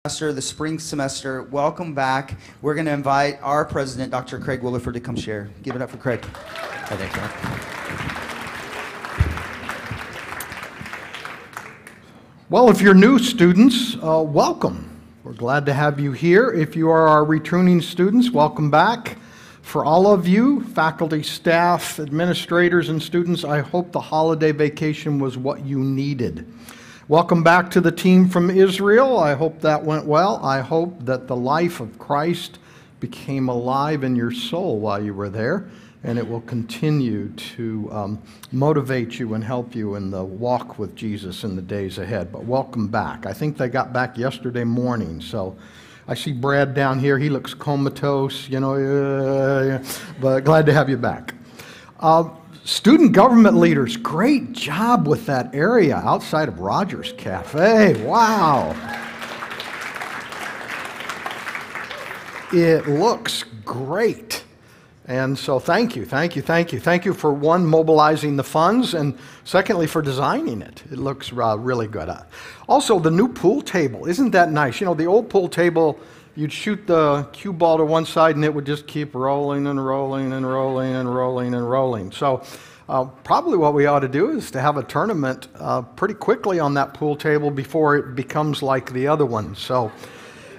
The spring semester. Welcome back. We're going to invite our president, Dr. Craig Williford, to come share. Give it up for Craig. Oh, thanks, man. Well, if you're new students, welcome. We're glad to have you here. If you are our returning students, welcome back. For all of you, faculty, staff, administrators, and students, I hope the holiday vacation was what you needed. Welcome back to the team from Israel. I hope that went well. I hope that the life of Christ became alive in your soul while you were there, and it will continue to motivate you and help you in the walk with Jesus in the days ahead. But welcome back. I think they got back yesterday morning, so I see Brad down here. He looks comatose, but glad to have you back. Student government leaders, great job with that area outside of Rogers Cafe. Wow. It looks great. And so thank you. Thank you for, one, mobilizing the funds, and secondly, for designing it. It looks really good. Also, the new pool table, isn't that nice? You know, the old pool table, you'd shoot the cue ball to one side and it would just keep rolling and rolling and rolling and rolling and rolling. So probably what we ought to do is to have a tournament pretty quickly on that pool table before it becomes like the other one. So,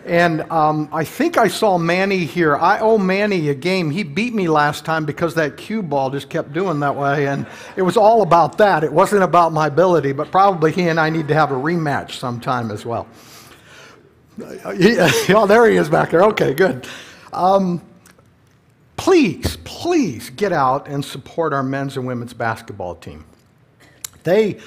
and I think I saw Manny here. I owe Manny a game. He beat me last time because that cue ball just kept doing that way, and it was all about that. It wasn't about my ability, but probably he and I need to have a rematch sometime as well. Oh, there he is back there. Okay, good. Please get out and support our men's and women's basketball team. They're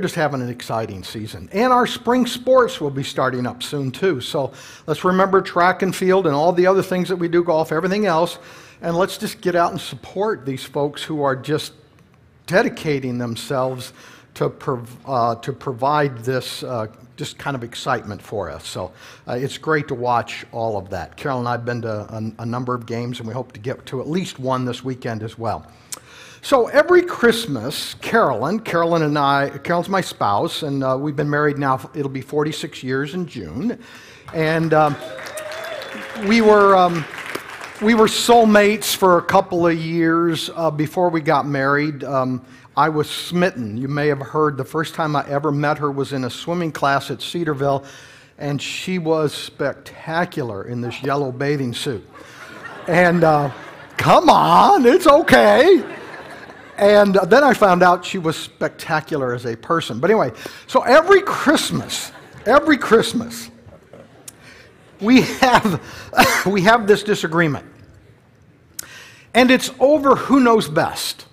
just having an exciting season. And our spring sports will be starting up soon too. So let's remember track and field and all the other things that we do, golf, everything else, and let's just get out and support these folks who are just dedicating themselves to provide this just kind of excitement for us. So it's great to watch all of that. Carol and I have been to a number of games, and we hope to get to at least one this weekend as well. So every Christmas, Carolyn and I, Carolyn's my spouse, and we've been married now, it'll be 46 years in June. And we were soulmates for a couple of years before we got married. I was smitten. You may have heard the first time I ever met her was in a swimming class at Cedarville, and she was spectacular in this yellow bathing suit. And come on, it's okay. And then I found out she was spectacular as a person. But anyway, so every Christmas, we have this disagreement. And it's over who knows best.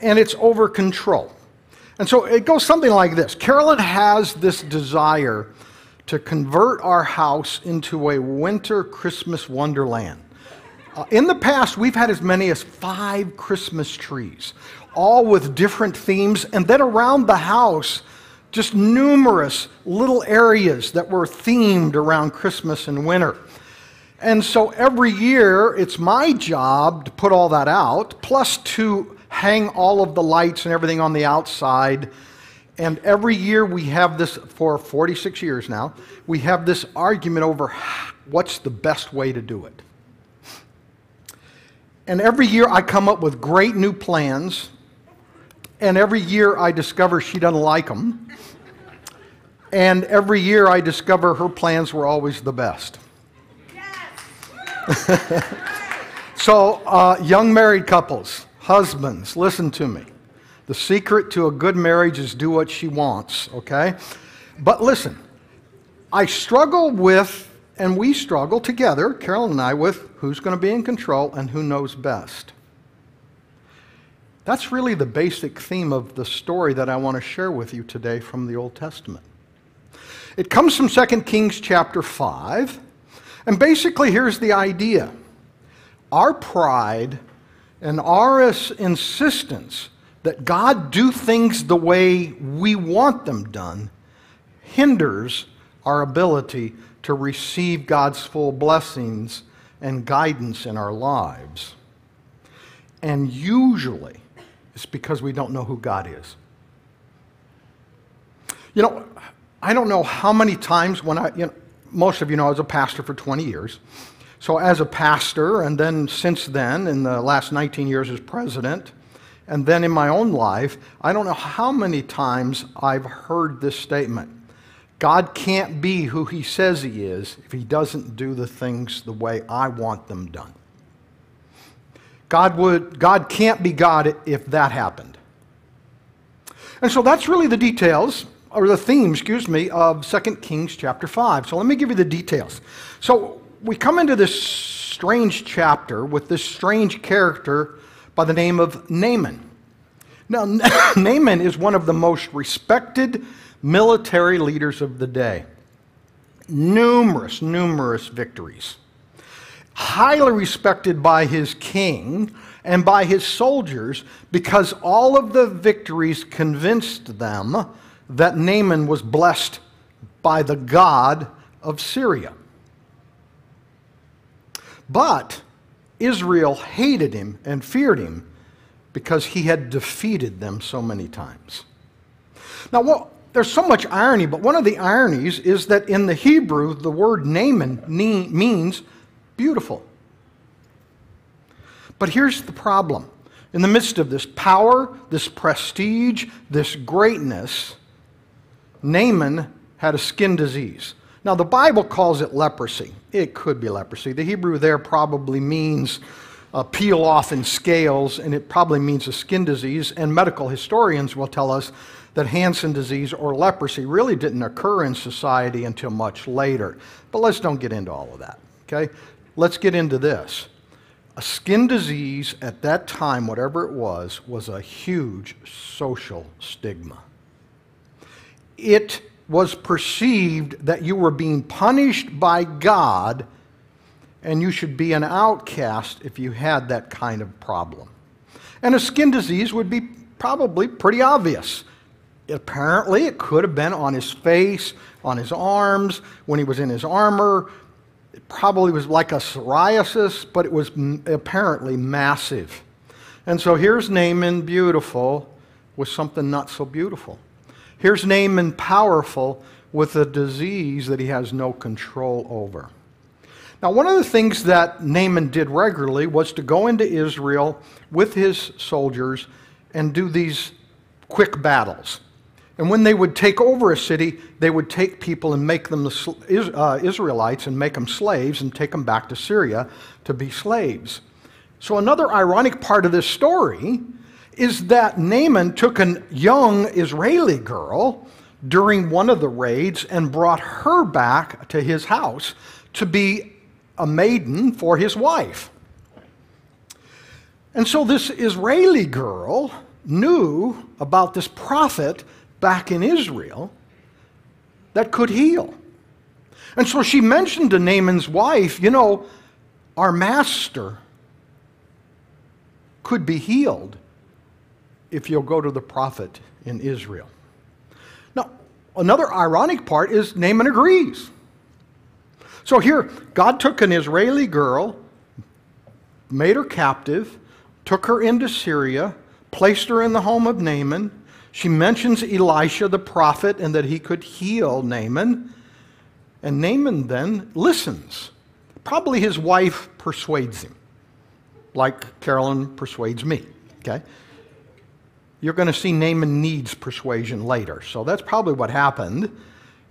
And it's over control. And so it goes something like this. Carolyn has this desire to convert our house into a winter Christmas wonderland. In the past, we've had as many as 5 Christmas trees, all with different themes, and then around the house, just numerous little areas that were themed around Christmas and winter. And so every year, it's my job to put all that out, plus to hang all of the lights and everything on the outside. And every year we have this, for 46 years now, we have this argument over what's the best way to do it. And every year I come up with great new plans, and every year I discover she doesn't like them. And every year I discover her plans were always the best. Yes. So, young married couples, husbands, listen to me. The secret to a good marriage is do what she wants, okay? But listen, I struggle with, and we struggle together, Carolyn and I, with who's going to be in control and who knows best. That's really the basic theme of the story that I want to share with you today from the Old Testament. It comes from 2 Kings chapter 5, and basically here's the idea. Our pride and our insistence that God do things the way we want them done hinders our ability to receive God's full blessings and guidance in our lives. And usually, it's because we don't know who God is. You know, I don't know how many times most of you know I was a pastor for 20 years. So as a pastor, and then since then, in the last 19 years as president, and then in my own life, I don't know how many times I've heard this statement. God can't be who he says he is if he doesn't do the things the way I want them done. God can't be God if that happened. And so that's really the details, or the theme, of 2 Kings chapter 5. So let me give you the details. So we come into this strange chapter with this strange character by the name of Naaman. Now, Naaman is one of the most respected military leaders of the day. Numerous victories. Highly respected by his king and by his soldiers because all of the victories convinced them that Naaman was blessed by the God of Syria. But Israel hated him and feared him because he had defeated them so many times. Now, there's so much irony, but one of the ironies is that in the Hebrew, the word Naaman means beautiful. But here's the problem. In the midst of this power, this prestige, this greatness, Naaman had a skin disease. Now, the Bible calls it leprosy. It could be leprosy. The Hebrew there probably means peel off in scales, and it probably means a skin disease. And medical historians will tell us that Hansen disease or leprosy really didn't occur in society until much later. But let's don't get into all of that, okay? Let's get into this. A skin disease at that time, whatever it was a huge social stigma. It was perceived that you were being punished by God and you should be an outcast if you had that kind of problem. And a skin disease would be probably pretty obvious. Apparently, it could have been on his face, on his arms, when he was in his armor. It probably was like a psoriasis, but it was apparently massive. And so here's Naaman beautiful with something not so beautiful. Here's Naaman powerful with a disease that he has no control over. Now, one of the things that Naaman did regularly was to go into Israel with his soldiers and do these quick battles. And when they would take over a city, they would take people and make them Israelites and make them slaves and take them back to Syria to be slaves. So another ironic part of this story is that Naaman took a young Israeli girl during one of the raids and brought her back to his house to be a maiden for his wife. And so this Israeli girl knew about this prophet back in Israel that could heal. And so she mentioned to Naaman's wife, you know, our master could be healed if you'll go to the prophet in Israel. Now, another ironic part is Naaman agrees. So here, God took an Israeli girl, made her captive, took her into Syria, placed her in the home of Naaman. She mentions Elisha the prophet and that he could heal Naaman. And Naaman then listens. Probably his wife persuades him, like Carolyn persuades me, okay? You're going to see Naaman needs persuasion later. So that's probably what happened.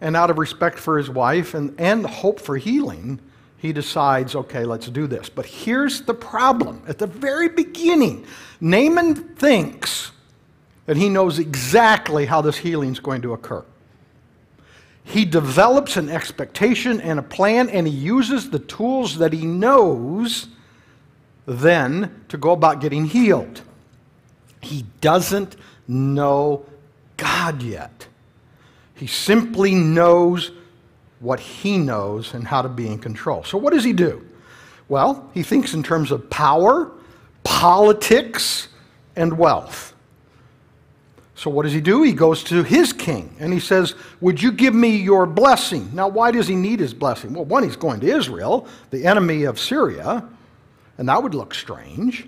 And out of respect for his wife and hope for healing, he decides, okay, let's do this. But here's the problem. At the very beginning, Naaman thinks that he knows exactly how this healing is going to occur. He develops an expectation and a plan, and he uses the tools that he knows then to go about getting healed. He doesn't know God yet. He simply knows what he knows and how to be in control. So what does he do? Well, he thinks in terms of power, politics, and wealth. So what does he do? He goes to his king and he says, would you give me your blessing? Now, why does he need his blessing? Well, one, he's going to Israel, the enemy of Syria, and that would look strange.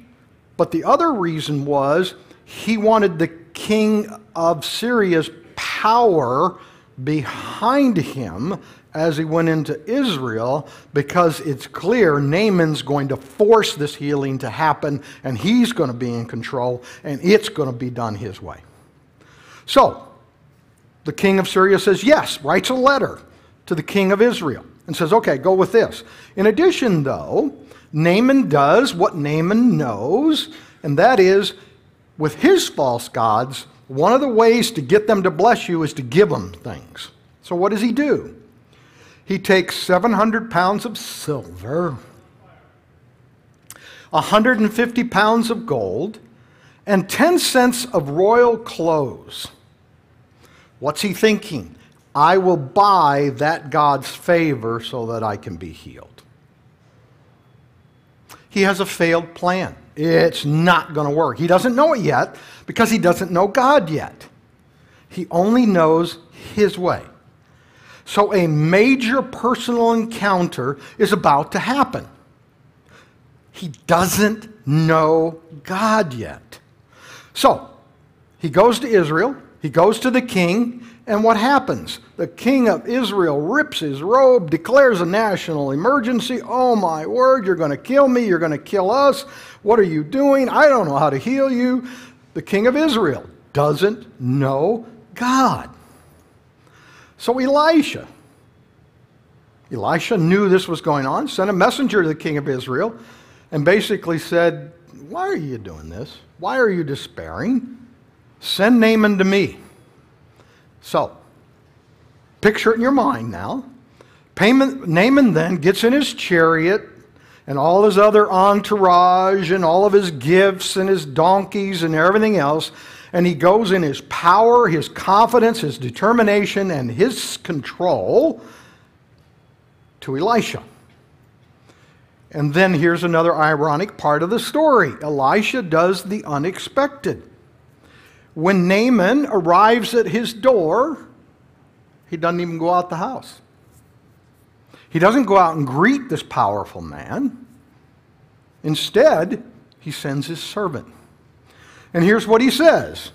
But the other reason was he wanted the king of Syria's power behind him as he went into Israel, because it's clear Naaman's going to force this healing to happen, and he's going to be in control, and it's going to be done his way. So, the king of Syria says yes, writes a letter to the king of Israel, and says, okay, go with this. In addition, though, Naaman does what Naaman knows, and that is, with his false gods, one of the ways to get them to bless you is to give them things. So what does he do? He takes 700 pounds of silver, 150 pounds of gold, and 10 cents of royal clothes. What's he thinking? I will buy that God's favor so that I can be healed. He has a failed plan. It's not going to work. He doesn't know it yet because he doesn't know God yet. He only knows his way. So a major personal encounter is about to happen. He doesn't know God yet. So he goes to Israel, he goes to the king, and what happens? The king of Israel rips his robe, declares a national emergency. Oh my word, you're going to kill me, you're going to kill us. What are you doing? I don't know how to heal you. The king of Israel doesn't know God. So Elisha knew this was going on, sent a messenger to the king of Israel, and basically said, why are you doing this? Why are you despairing? Send Naaman to me. So, picture it in your mind now. Naaman then gets in his chariot and all his other entourage and all of his gifts and his donkeys and everything else, and he goes in his power, his confidence, his determination, and his control to Elisha. And then here's another ironic part of the story. Elisha does the unexpected. When Naaman arrives at his door, he doesn't even go out the house. He doesn't go out and greet this powerful man. Instead, he sends his servant. And here's what he says.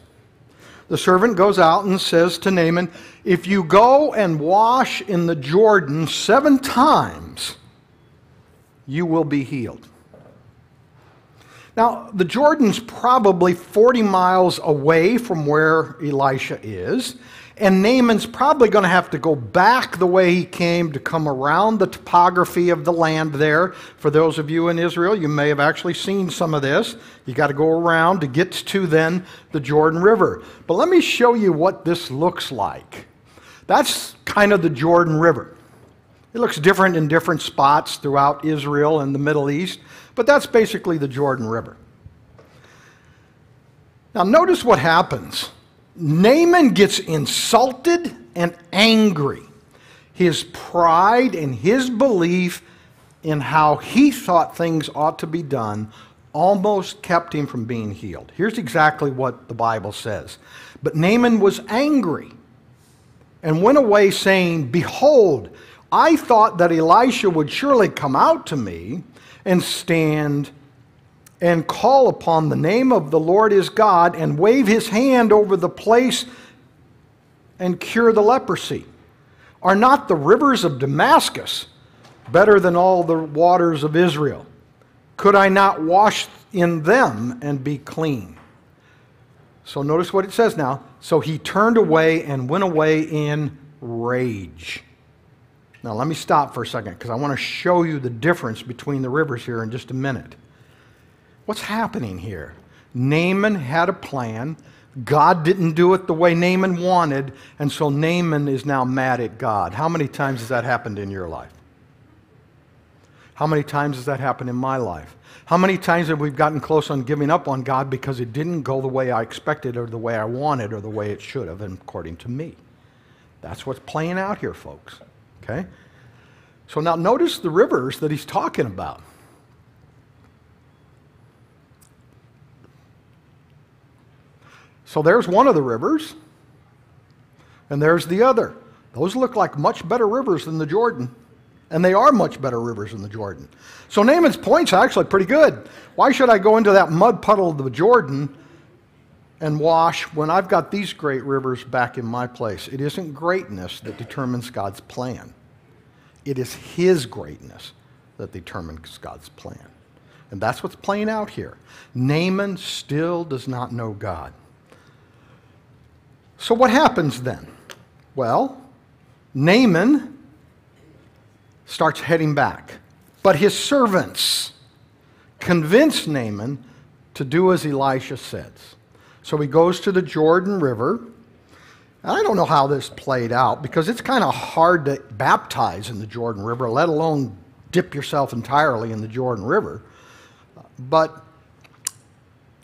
The servant goes out and says to Naaman, if you go and wash in the Jordan 7 times, you will be healed. Now, the Jordan's probably 40 miles away from where Elisha is, and Naaman's probably going to have to go back the way he came to come around the topography of the land there. For those of you in Israel, you may have actually seen some of this. You got to go around to get to then the Jordan River. But let me show you what this looks like. That's kind of the Jordan River. It looks different in different spots throughout Israel and the Middle East, but that's basically the Jordan River. Now notice what happens. Naaman gets insulted and angry. His pride and his belief in how he thought things ought to be done almost kept him from being healed. Here's exactly what the Bible says. But Naaman was angry and went away saying, behold, I thought that Elisha would surely come out to me and stand and call upon the name of the Lord his God and wave his hand over the place and cure the leprosy. Are not the rivers of Damascus better than all the waters of Israel? Could I not wash in them and be clean? So notice what it says now. So he turned away and went away in rage. Now let me stop for a second because I want to show you the difference between the rivers here in just a minute. What's happening here? Naaman had a plan. God didn't do it the way Naaman wanted, and so Naaman is now mad at God. How many times has that happened in your life? How many times has that happened in my life? How many times have we gotten close on giving up on God because it didn't go the way I expected or the way I wanted or the way it should have, according to me? That's what's playing out here, folks. Okay? So now notice the rivers that he's talking about. So there's one of the rivers, and there's the other. Those look like much better rivers than the Jordan, and they are much better rivers than the Jordan. So Naaman's point's actually pretty good. Why should I go into that mud puddle of the Jordan and wash when I've got these great rivers back in my place. It isn't greatness that determines God's plan. It is His greatness that determines God's plan. And that's what's playing out here. Naaman still does not know God. So what happens then? Well, Naaman starts heading back. But his servants convince Naaman to do as Elisha says. So he goes to the Jordan River. I don't know how this played out because it's kind of hard to baptize in the Jordan River, let alone dip yourself entirely in the Jordan River. But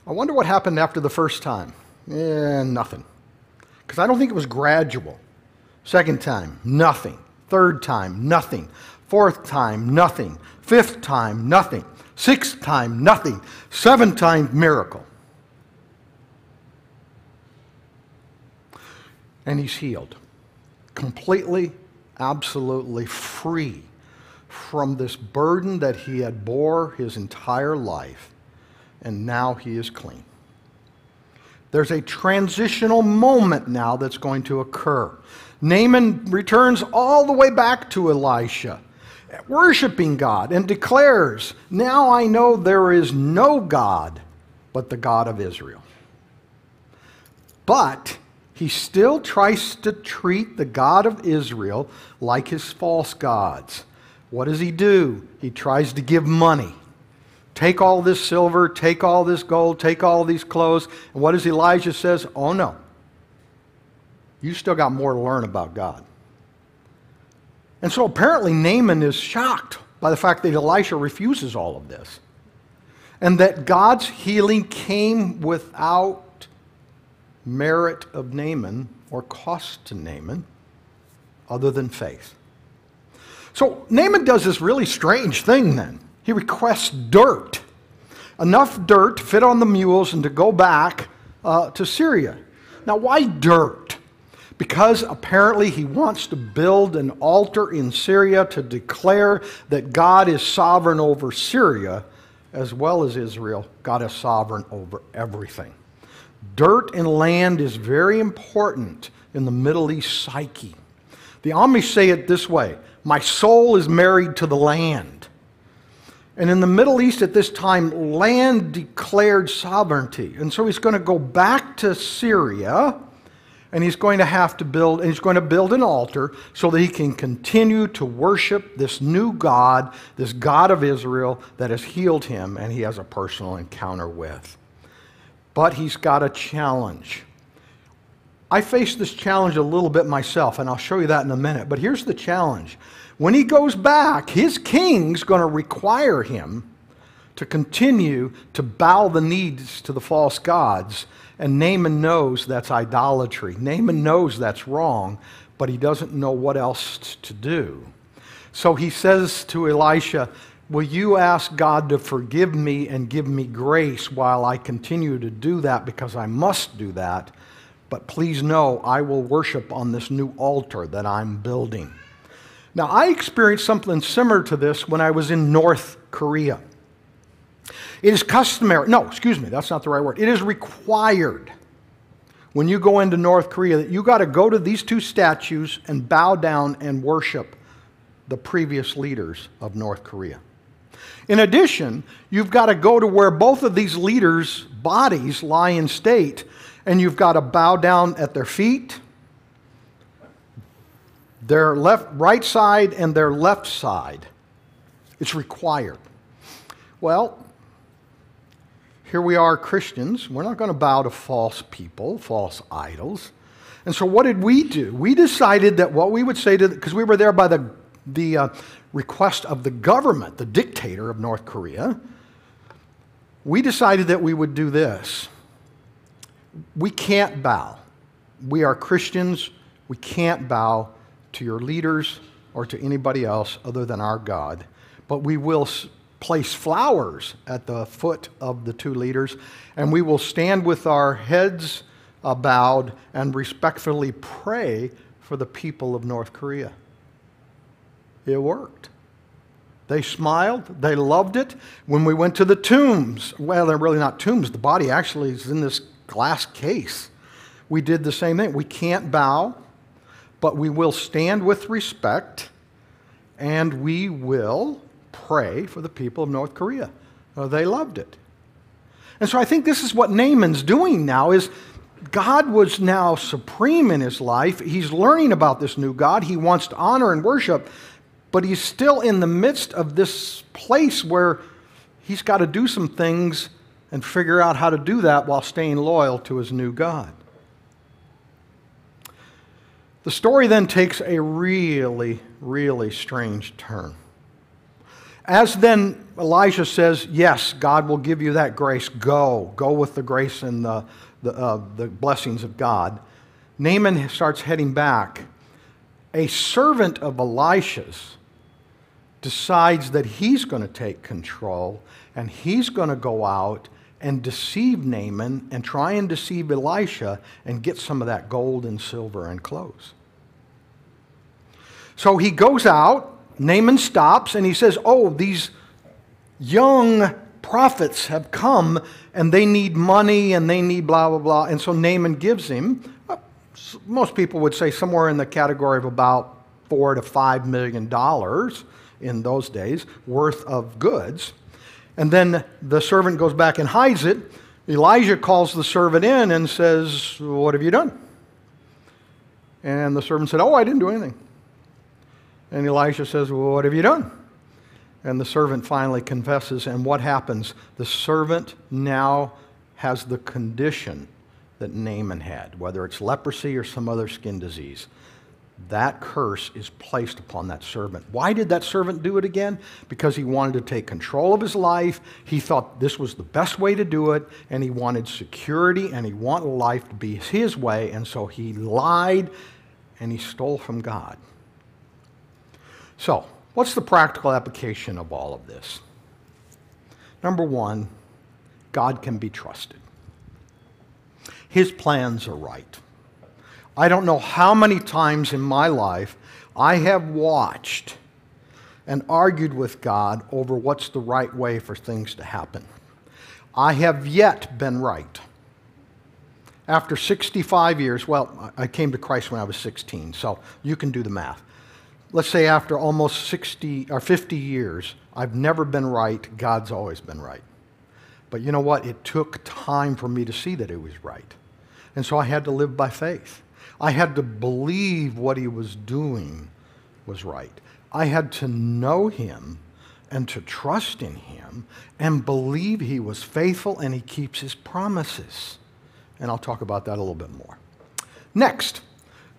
I wonder what happened after the first time. Nothing. Because I don't think it was gradual. Second time, nothing. Third time, nothing. Fourth time, nothing. Fifth time, nothing. Sixth time, nothing. Seventh time, miracle. And he's healed. Completely, absolutely free from this burden that he had bore his entire life. And now he is clean. There's a transitional moment now that's going to occur. Naaman returns all the way back to Elisha, worshiping God, and declares, "Now I know there is no God but the God of Israel." But he still tries to treat the God of Israel like his false gods. What does he do? He tries to give money. Take all this silver, take all this gold, take all these clothes. And what does Elijah says? Oh no. You still got more to learn about God. And so apparently Naaman is shocked by the fact that Elisha refuses all of this. And that God's healing came without merit of Naaman or cost to Naaman other than faith. So Naaman does this really strange thing then. He requests dirt. Enough dirt to fit on the mules and to go back to Syria. Now why dirt? Because apparently he wants to build an altar in Syria to declare that God is sovereign over Syria as well as Israel. God is sovereign over everything. Dirt and land is very important in the Middle East psyche. The Amish say it this way: my soul is married to the land. And in the Middle East at this time, land declared sovereignty. And so he's going to go back to Syria, and he's going to have to build, and he's going to build an altar so that he can continue to worship this new God, this God of Israel that has healed him and he has a personal encounter with. But he's got a challenge. I faced this challenge a little bit myself, and I'll show you that in a minute. But here's the challenge. When he goes back, his king's going to require him to continue to bow the knees to the false gods. And Naaman knows that's idolatry. Naaman knows that's wrong, but he doesn't know what else to do. So he says to Elisha, will you ask God to forgive me and give me grace while I continue to do that, because I must do that. But please know I will worship on this new altar that I'm building. Now, I experienced something similar to this when I was in North Korea. It is customary, no, excuse me, that's not the right word. It is required when you go into North Korea that you got to go to these two statues and bow down and worship the previous leaders of North Korea. In addition, you've got to go to where both of these leaders' bodies lie in state, and you've got to bow down at their feet, their right side and their left side. It's required. Well, here we are, Christians. We're not going to bow to false people, false idols. And so what did we do? We decided that what we would say to, because we were there by the request of the government, the dictator of North Korea, we decided that we would do this. We can't bow. We are Christians. We can't bow to your leaders or to anybody else other than our God. But we will place flowers at the foot of the two leaders, and we will stand with our heads bowed and respectfully pray for the people of North Korea. It worked. They smiled. They loved it. When we went to the tombs, well, they're really not tombs. The body actually is in this glass case. We did the same thing. We can't bow, but we will stand with respect, and we will pray for the people of North Korea. They loved it. And so I think this is what Naaman's doing now, is God was now supreme in his life. He's learning about this new God. He wants to honor and worship, but he's still in the midst of this place where he's got to do some things and figure out how to do that while staying loyal to his new God. The story then takes a really, really strange turn. As then Elijah says, yes, God will give you that grace. Go with the grace and the blessings of God. Naaman starts heading back. A servant of Elisha's decides that he's going to take control, and he's going to go out and deceive Naaman and try and deceive Elisha and get some of that gold and silver and clothes. So he goes out, Naaman stops, and he says, oh, these young prophets have come, and they need money, and they need blah, blah, blah. And so Naaman gives him, most people would say somewhere in the category of about $4 to $5 million in those days worth of goods. And then the servant goes back and hides it. Elijah calls the servant in and says, what have you done? And the servant said, oh, I didn't do anything. And Elisha says, well, what have you done? And the servant finally confesses, and what happens? The servant now has the condition that Naaman had, whether it's leprosy or some other skin disease. That curse is placed upon that servant. Why did that servant do it again? Because he wanted to take control of his life. He thought this was the best way to do it, and he wanted security, and he wanted life to be his way, and so he lied, and he stole from God. So, what's the practical application of all of this? Number one, God can be trusted. His plans are right. I don't know how many times in my life I have watched and argued with God over what's the right way for things to happen. I have yet been right. After 65 years, well, I came to Christ when I was 16, so you can do the math. Let's say after almost 60 or 50 years, I've never been right. God's always been right. But you know what? It took time for me to see that it was right. And so I had to live by faith. I had to believe what he was doing was right. I had to know him and to trust in him and believe he was faithful and he keeps his promises. And I'll talk about that a little bit more. Next,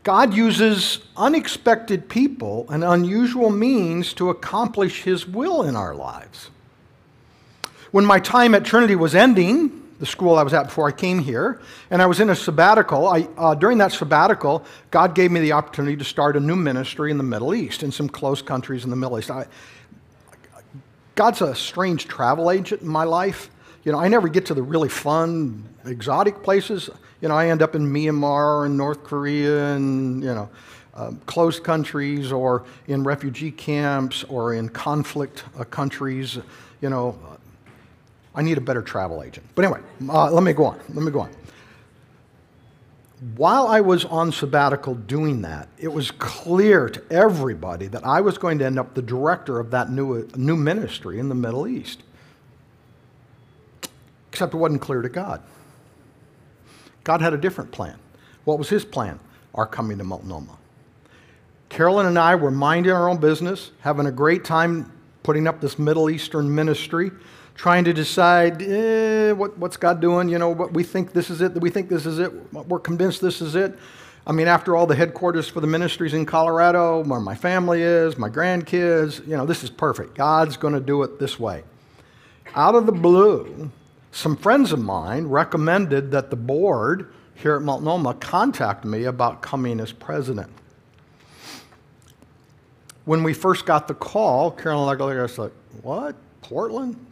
God uses unexpected people and unusual means to accomplish his will in our lives. When my time at Trinity was ending, the school I was at before I came here, and I was in a sabbatical. During that sabbatical, God gave me the opportunity to start a new ministry in the Middle East, in some close countries in the Middle East. God's a strange travel agent in my life. You know, I never get to the really fun, exotic places. You know, I end up in Myanmar and North Korea and, closed countries, or in refugee camps, or in conflict countries. I need a better travel agent. But anyway, let me go on. While I was on sabbatical doing that, it was clear to everybody that I was going to end up the director of that new ministry in the Middle East. Except it wasn't clear to God. God had a different plan. What was his plan? Our coming to Multnomah. Carolyn and I were minding our own business, having a great time putting up this Middle Eastern ministry, trying to decide what's God doing, what we think this is it, we think this is it, we're convinced this is it. I mean, after all, the headquarters for the ministries in Colorado, where my family is, my grandkids, this is perfect. God's going to do it this way. Out of the blue, some friends of mine recommended that the board here at Multnomah contact me about coming as president. When we first got the call, Carolyn was like, what? Portland?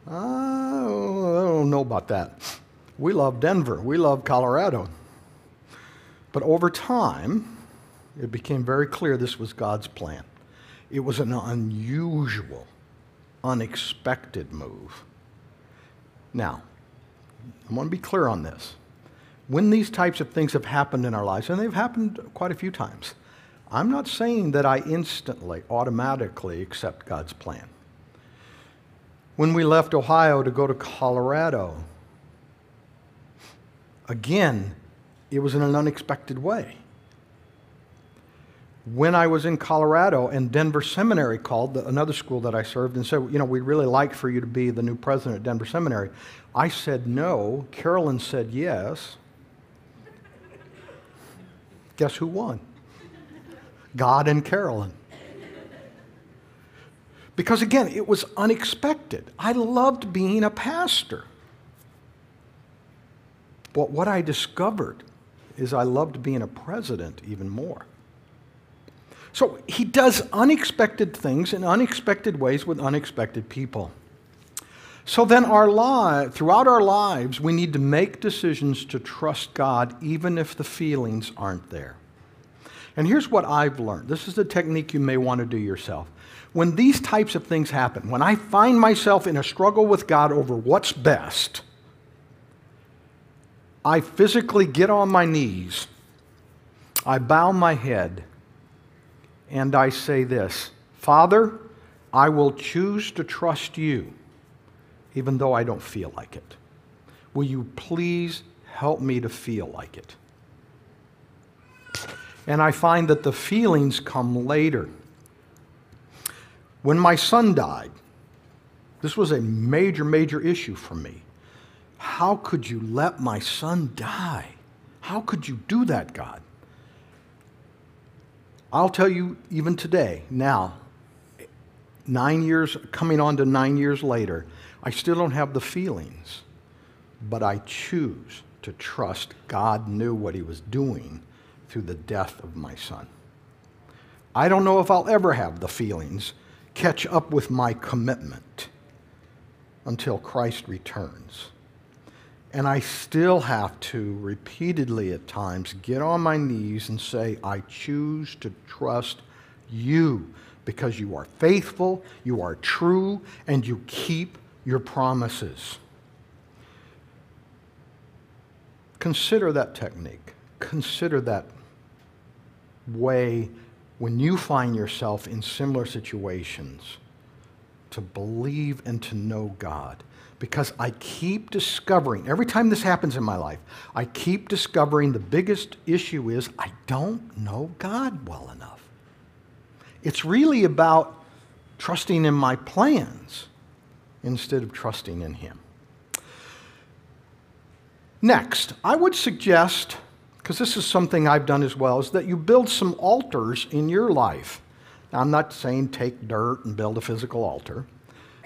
I don't know about that. We love Denver. We love Colorado. But over time, it became very clear this was God's plan. It was an unusual, unexpected move. Now, I want to be clear on this. When these types of things have happened in our lives, and they've happened quite a few times, I'm not saying that I instantly, automatically accept God's plan. When we left Ohio to go to Colorado, again, it was in an unexpected way. When I was in Colorado and Denver Seminary called, another school that I served, and said, we'd really like for you to be the new president at Denver Seminary, I said no. Carolyn said yes. Guess who won? God and Carolyn. Because again, it was unexpected. I loved being a pastor. But what I discovered is I loved being a president even more. So he does unexpected things in unexpected ways with unexpected people. So then throughout our lives, we need to make decisions to trust God even if the feelings aren't there. And here's what I've learned. This is the technique you may want to do yourself. When these types of things happen, when I find myself in a struggle with God over what's best, I physically get on my knees, I bow my head, and I say this: Father, I will choose to trust you, even though I don't feel like it. Will you please help me to feel like it? And I find that the feelings come later. When my son died, this was a major, major issue for me. How could you let my son die? How could you do that, God? I'll tell you, even today, now, 9 years, coming on to 9 years later, I still don't have the feelings, but I choose to trust God knew what he was doing through the death of my son. I don't know if I'll ever have the feelings catch up with my commitment until Christ returns. And I still have to repeatedly at times get on my knees and say, I choose to trust you because you are faithful, you are true, and you keep your promises. Consider that technique. Consider that way when you find yourself in similar situations to believe and to know God. Because I keep discovering, every time this happens in my life, I keep discovering the biggest issue is I don't know God well enough. It's really about trusting in my plans instead of trusting in him. Next, I would suggest, because this is something I've done as well, is that you build some altars in your life. Now, I'm not saying take dirt and build a physical altar,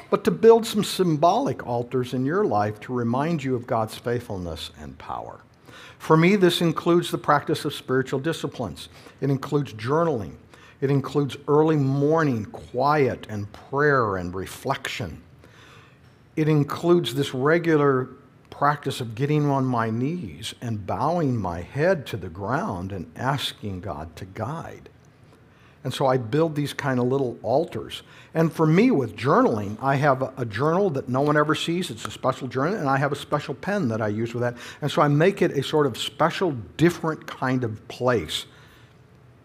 but to build some symbolic altars in your life to remind you of God's faithfulness and power. For me, this includes the practice of spiritual disciplines. It includes journaling. It includes early morning quiet and prayer and reflection. It includes this regular practice of getting on my knees and bowing my head to the ground and asking God to guide. And so I build these kind of little altars. And for me, with journaling, I have a journal that no one ever sees. It's a special journal, and I have a special pen that I use with that. And so I make it a sort of special, different kind of place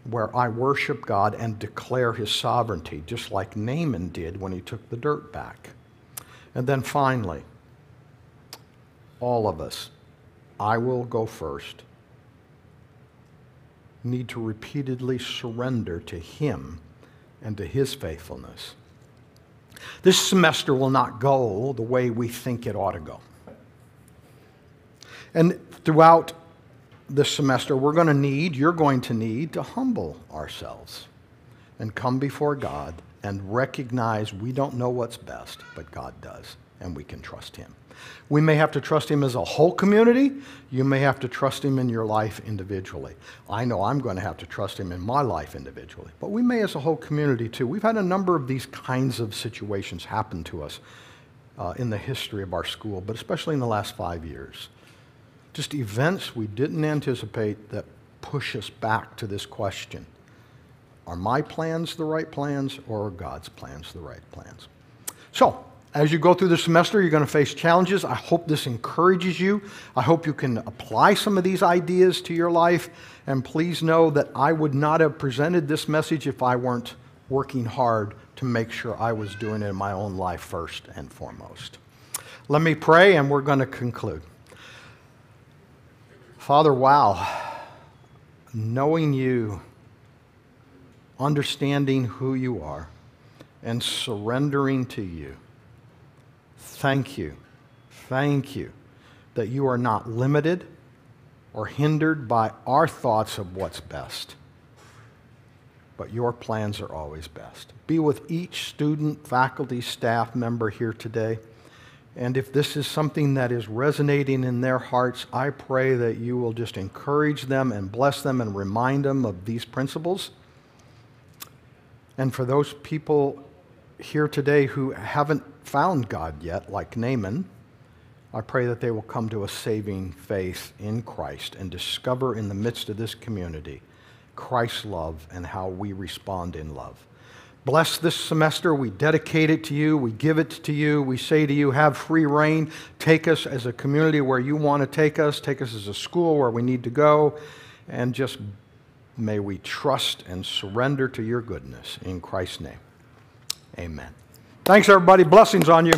where I worship God and declare his sovereignty, just like Naaman did when he took the dirt back. And then finally, all of us, I will go first, need to repeatedly surrender to him and to his faithfulness. This semester will not go the way we think it ought to go. And throughout this semester, you're going to need to humble ourselves and come before God and recognize we don't know what's best, but God does, and we can trust him. We may have to trust him as a whole community. You may have to trust him in your life individually. I know I'm going to have to trust him in my life individually, but we may as a whole community too. We've had a number of these kinds of situations happen to us in the history of our school, but especially in the last 5 years. Just events we didn't anticipate that push us back to this question. Are my plans the right plans, or are God's plans the right plans? So, As you go through the semester, you're going to face challenges. I hope this encourages you. I hope you can apply some of these ideas to your life. And please know that I would not have presented this message if I weren't working hard to make sure I was doing it in my own life first and foremost. Let me pray, and we're going to conclude. Father, wow, knowing you, understanding who you are, and surrendering to you, thank you that you are not limited or hindered by our thoughts of what's best, but your plans are always best. Be with each student, faculty, staff member here today. And if this is something that is resonating in their hearts, I pray that you will just encourage them and bless them and remind them of these principles. And for those people here today who haven't found God yet, like Naaman, I pray that they will come to a saving faith in Christ and discover in the midst of this community Christ's love and how we respond in love. Bless this semester. We dedicate it to you. We give it to you. We say to you, have free reign. Take us as a community where you want to take us. Take us as a school where we need to go. And just may we trust and surrender to your goodness. In Christ's name, amen. Thanks, everybody. Blessings on you.